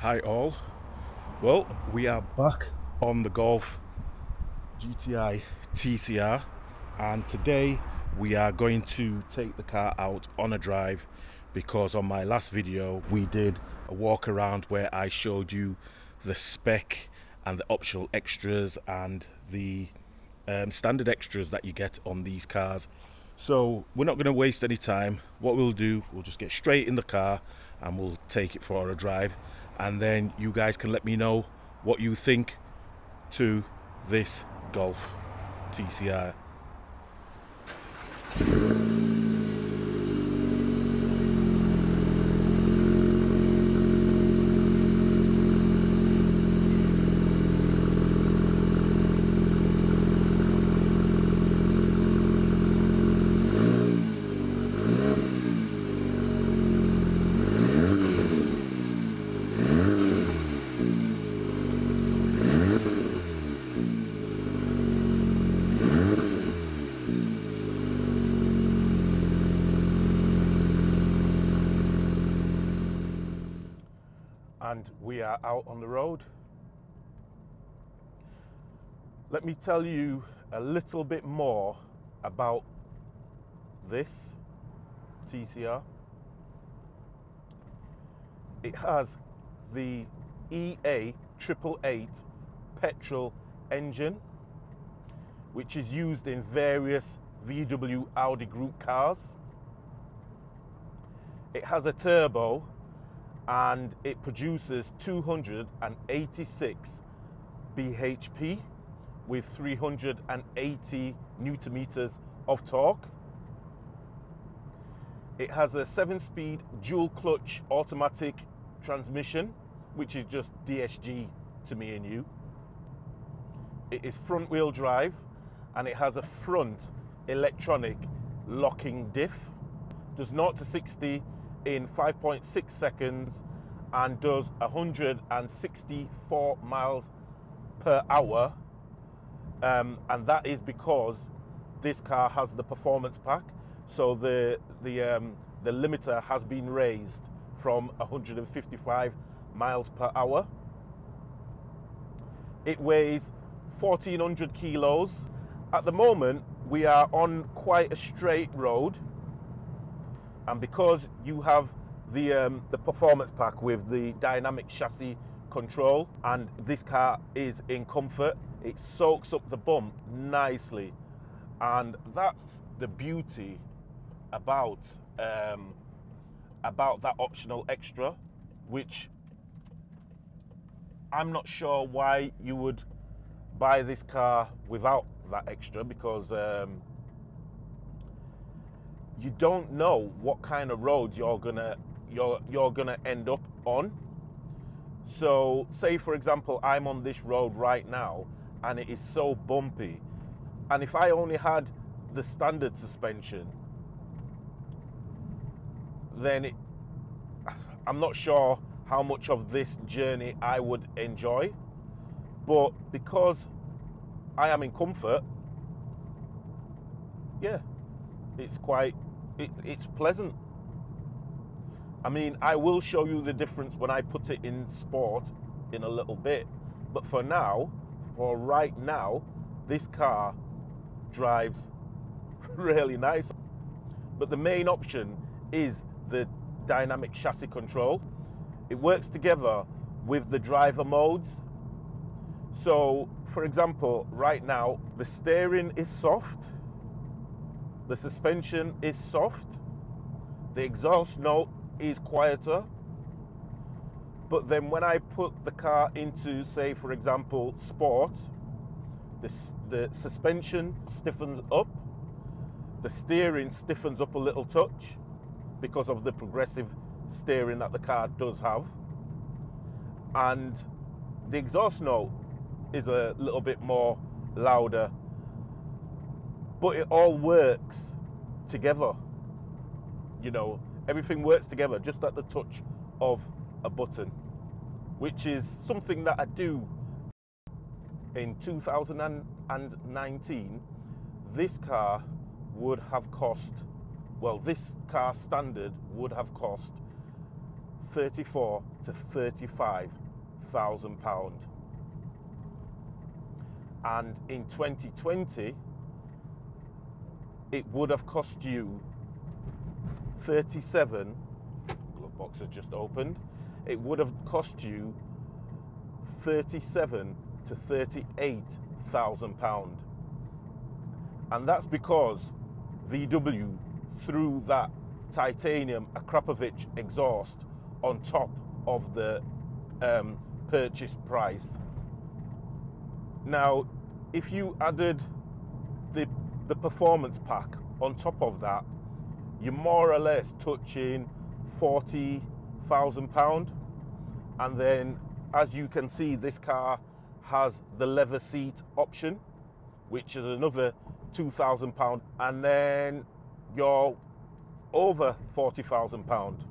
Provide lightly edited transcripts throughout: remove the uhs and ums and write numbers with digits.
Hi all. Well, we are back on the Golf GTI TCR, and today we are going to take the car out on a drive because on my last video we did a walk around where I showed you the spec and the optional extras and the standard extras that you get on these cars. So we're not going to waste any time. What we'll do, we'll just get straight in the car and we'll take it for a drive, and then you guys can let me know what you think to this Golf TCR. And we are out on the road. Let me tell you a little bit more about this TCR. It has the EA888 petrol engine, which is used in various VW Audi Group cars. It has a turbo and it produces 286 bhp with 380 newton meters of torque. It has a 7-speed dual clutch automatic transmission, which is just DSG to me and you. It is front wheel drive and it has a front electronic locking diff. Does 0 to 60 in 5.6 seconds and does 164 miles per hour, and that is because this car has the performance pack, so the limiter has been raised from 155 miles per hour. It weighs 1,400 kilos. At the moment we are on quite a straight road, and because you have the performance pack with the dynamic chassis control and this car is in comfort, it soaks up the bump nicely, and that's the beauty about that optional extra, which I'm not sure why you would buy this car without that extra, because you don't know what kind of road you're gonna end up on. So say for example I'm on this road right now and it is so bumpy, and if I only had the standard suspension, then I'm not sure how much of this journey I would enjoy. But because I am in comfort, yeah, it's pleasant. I mean, I will show you the difference when I put it in sport in a little bit, but for right now, this car drives really nice. But the main option is the dynamic chassis control. It works together with the driver modes. So for example, right now the steering is soft, the suspension is soft, the exhaust note is quieter, but then when I put the car into, say for example, sport, the suspension stiffens up, the steering stiffens up a little touch because of the progressive steering that the car does have, and the exhaust note is a little bit more louder, but it all works together. You know, everything works together just at the touch of a button, which is something that I do. In 2019, this car would have cost, well, this car standard would have cost 34 to 35,000 pound. And in 2020, it would have cost you 37, glove box has just opened, it would have cost you 37 to 38,000 pound. And that's because VW threw that titanium Akrapovic exhaust on top of the purchase price. Now, if you added the performance pack on top of that, you're more or less touching 40,000 pound. And then, as you can see, this car has the leather seat option, which is another 2,000 pound, and then you're over 40,000 pound.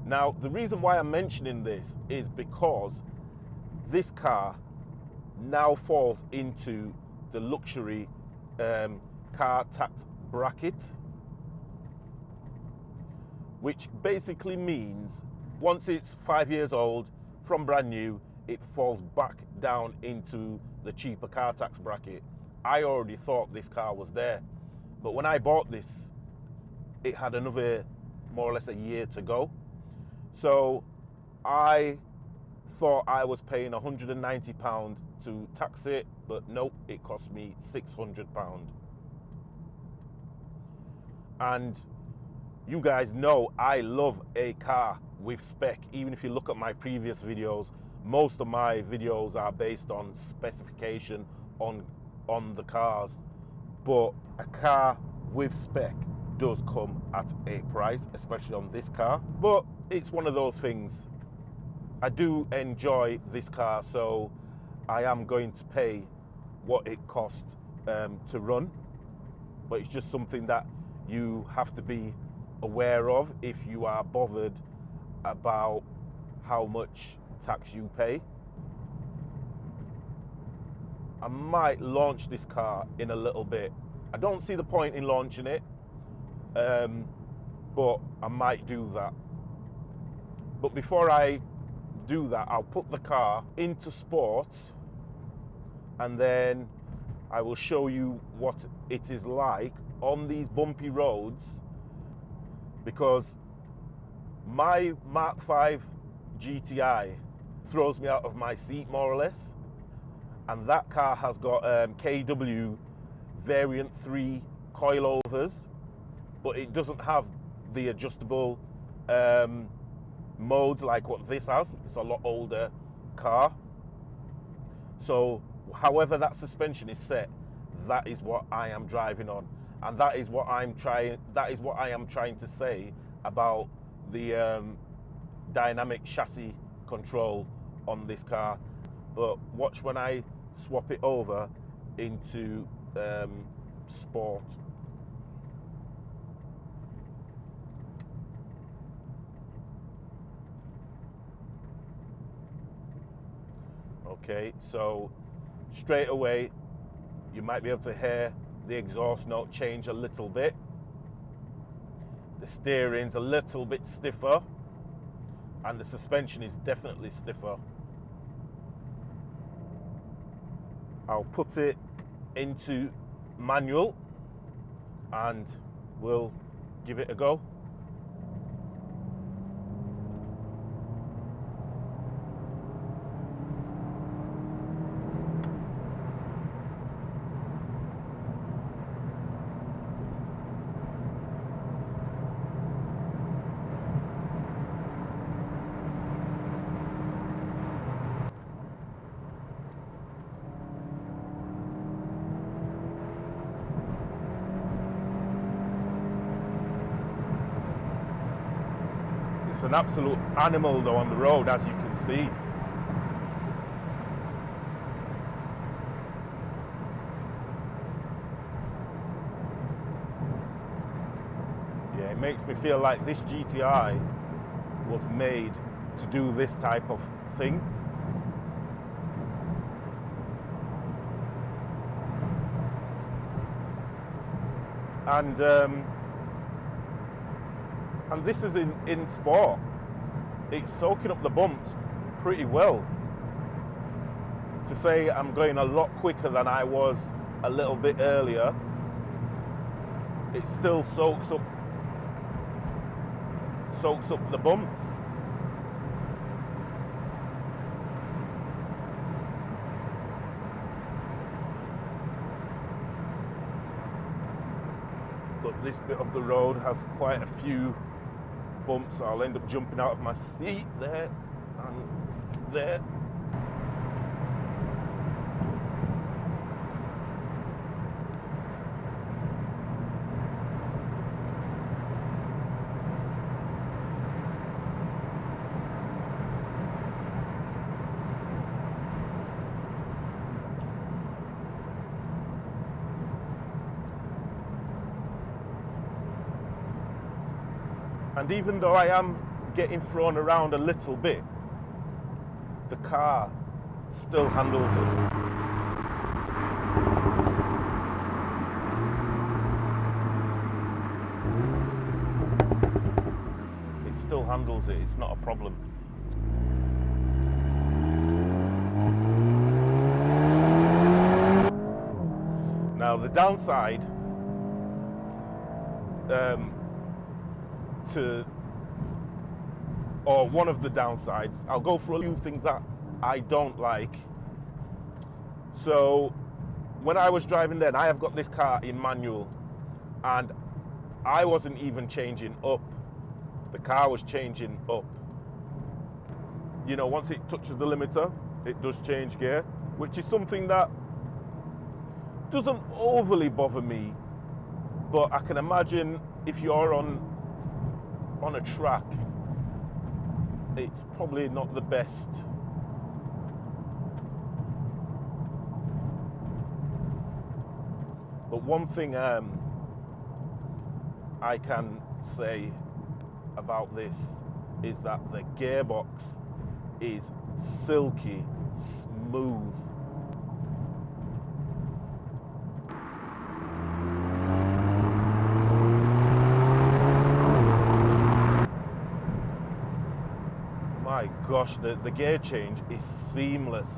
Now, the reason why I'm mentioning this is because this car now falls into the luxury car tax bracket, which basically means once it's 5 years old from brand new, it falls back down into the cheaper car tax bracket. I already thought this car was there, but when I bought this, it had another more or less a year to go. So I thought I was paying £190 to tax it, but nope, it cost me £600. And you guys know I love a car with spec. Even if you look at my previous videos, most of my videos are based on specification on the cars, but a car with spec does come at a price, especially on this car. But it's one of those things. I do enjoy this car, so I am going to pay what it cost to run, but it's just something that you have to be aware of if you are bothered about how much tax you pay. I might launch this car in a little bit. I don't see the point in launching it, but I might do that. But before I do that, I'll put the car into sport, and then I will show you what it is like on these bumpy roads, because my Mk7.5 GTI throws me out of my seat more or less, and that car has got KW variant 3 coilovers, but it doesn't have the adjustable modes like what this has. It's a lot older car. So however that suspension is set, that is what I am driving on, and that is what I am trying to say about the dynamic chassis control on this car. But watch when I swap it over into sport. Okay, so straight away you might be able to hear the exhaust note change a little bit. The steering's a little bit stiffer, and the suspension is definitely stiffer. I'll put it into manual and we'll give it a go. It's an absolute animal though on the road, as you can see. Yeah, it makes me feel like this GTI was made to do this type of thing. And this is in sport. it's soaking up the bumps pretty well. To say I'm going a lot quicker than I was a little bit earlier, it still soaks up the bumps. But this bit of the road has quite a few bumps, so I'll end up jumping out of my seat there and there. And even though I am getting thrown around a little bit, the car still handles it. It still handles it, it's not a problem. Now the downside or one of the downsides, I'll go through a few things that I don't like. So when I was driving then, I have got this car in manual and I wasn't even changing up. The car was changing up. You know, once it touches the limiter, it does change gear, which is something that doesn't overly bother me, but I can imagine if you're on a track, it's probably not the best. But one thing I can say about this is that the gearbox is silky smooth. My gosh, the gear change is seamless.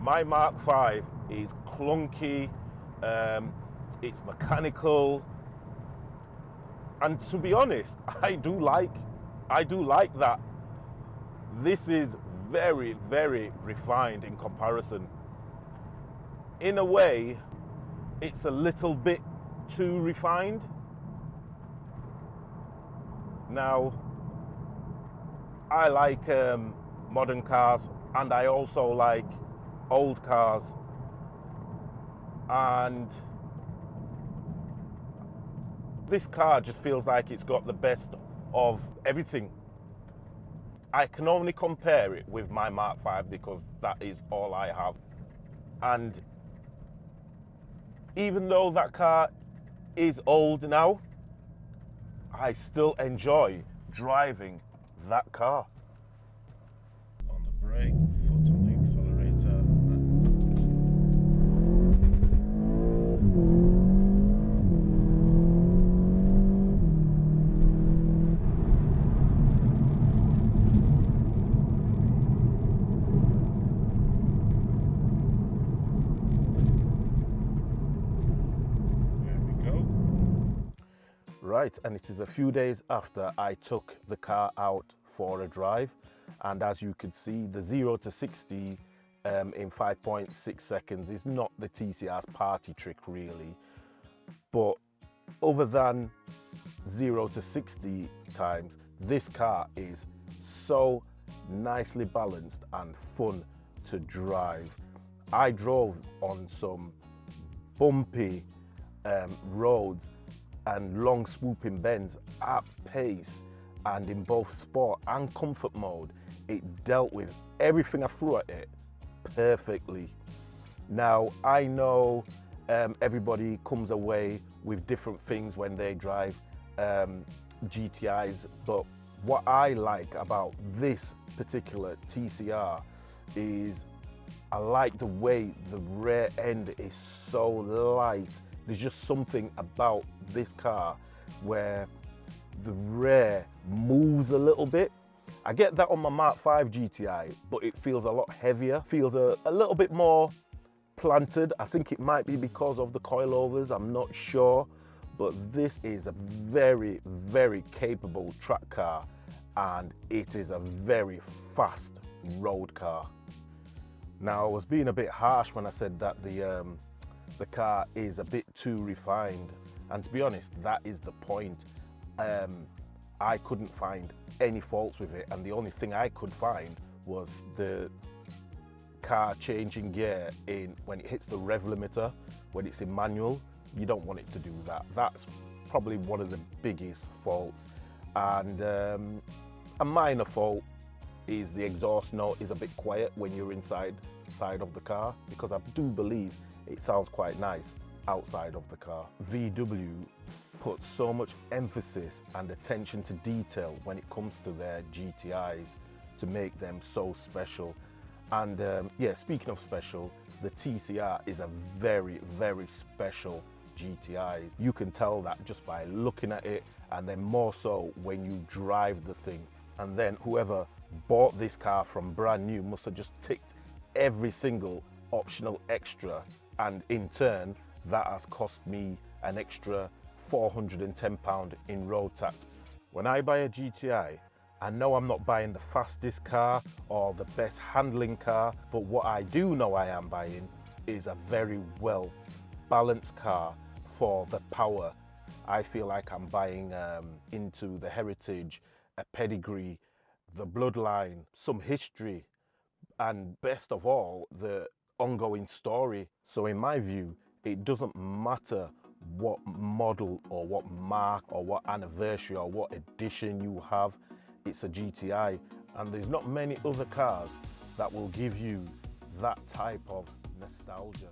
My Mk7.5 is clunky, it's mechanical, and to be honest, I do like that. This is very, very refined in comparison. In a way, it's a little bit too refined. Now, I like modern cars and I also like old cars, and this car just feels like it's got the best of everything. I can only compare it with my Mk7 because that is all I have. And even though that car is old now, I still enjoy driving that car. On the brake, foot on the accelerator. Right, and it is a few days after I took the car out for a drive, and as you could see, the 0 to 60 in 5.6 seconds is not the TCR's party trick really, but other than 0 to 60 times, this car is so nicely balanced and fun to drive. I drove on some bumpy roads and long swooping bends at pace, and in both sport and comfort mode, it dealt with everything I threw at it perfectly. Now, I know everybody comes away with different things when they drive GTIs, but what I like about this particular TCR is I like the way the rear end is so light. There's just something about this car where the rear moves a little bit. I get that on my Mark 5 GTI, but it feels a lot heavier, feels a little bit more planted. I think it might be because of the coilovers, I'm not sure. But this is a very, very capable track car, and it is a very fast road car. Now, I was being a bit harsh when I said that the car is a bit too refined, and to be honest, that is the point. I couldn't find any faults with it, and the only thing I could find was the car changing gear when it hits the rev limiter, when it's in manual. You don't want it to do that. That's probably one of the biggest faults. And a minor fault is the exhaust note is a bit quiet when you're inside of the car, because I do believe it sounds quite nice outside of the car. VW puts so much emphasis and attention to detail when it comes to their GTIs to make them so special. And yeah, speaking of special, the TCR is a very, very special GTIs. You can tell that just by looking at it, and then more so when you drive the thing. And then whoever bought this car from brand new must have just ticked every single optional extra, and in turn that has cost me an extra £410 in road tax. When I buy a GTI, I know I'm not buying the fastest car or the best handling car, but what I do know I am buying is a very well balanced car for the power. I feel like I'm buying into the heritage, a pedigree, the bloodline, some history, and best of all, the ongoing story. So in my view, it doesn't matter what model or what mark or what anniversary or what edition you have, it's a GTI, and there's not many other cars that will give you that type of nostalgia.